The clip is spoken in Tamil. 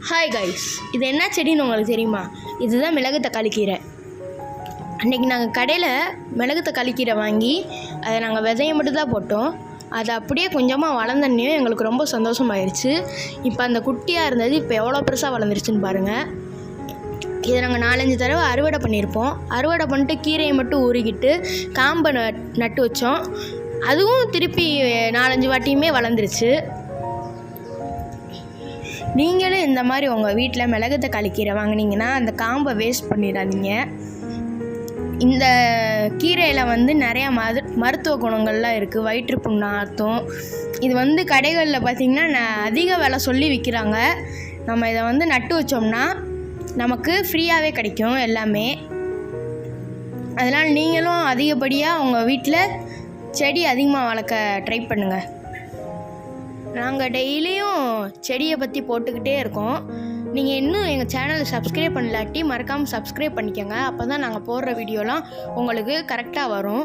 ஹாய் கைஸ், இது என்ன செடின்னு உங்களுக்கு தெரியுமா? இதுதான் மிளகு தக்காளி கீரை. அன்றைக்கி நாங்கள் கடையில் மிளகு தக்காளி கீரை வாங்கி அதை நாங்கள் விதையை மட்டும் தான் போட்டோம். அது அப்படியே கொஞ்சமாக வளர்ந்தன்னையும் எங்களுக்கு ரொம்ப சந்தோஷமாயிருச்சு. இப்போ அந்த குட்டியாக இருந்தது இப்போ எவ்வளோ பெருசாக வளர்ந்துருச்சுன்னு பாருங்கள். இதை நாங்கள் 4-5 தடவை அறுவடை பண்ணியிருப்போம். அறுவடை பண்ணிட்டு கீரையை மட்டும் உருகிட்டு காம்பை நட்டு வச்சோம். அதுவும் திருப்பி 4-5 வாட்டியுமே வளர்ந்துருச்சு. நீங்களும் இந்த மாதிரி உங்கள் வீட்டில் மிளகு தக்காளி கீரை வாங்கினீங்கன்னா அந்த காம்பை வேஸ்ட் பண்ணிடாதீங்க. இந்த கீரையில் நிறையா மருத்துவ குணங்கள்லாம் இருக்குது. வயிற்று புண்ணாத்தும். இது கடைகளில் பார்த்திங்கன்னா அதிக விலை சொல்லி விற்கிறாங்க. நம்ம இதை நட்டு வச்சோம்னா நமக்கு ஃப்ரீயாகவே கிடைக்கும் எல்லாமே. அதனால் நீங்களும் அதிகப்படியாக உங்கள் வீட்டில் செடி அதிகமாக வளர்க்க ட்ரை பண்ணுங்கள். நாங்கள் டெய்லியும் செடியை பற்றி போட்டுக்கிட்டே இருக்கோம். நீங்கள் இன்னும் எங்கள் சேனலை சப்ஸ்கிரைப் பண்ணலாட்டி மறக்காமல் சப்ஸ்கிரைப் பண்ணிக்கோங்க. அப்போ தான் நாங்கள் போடுற வீடியோலாம் உங்களுக்கு கரெக்டாக வரும்.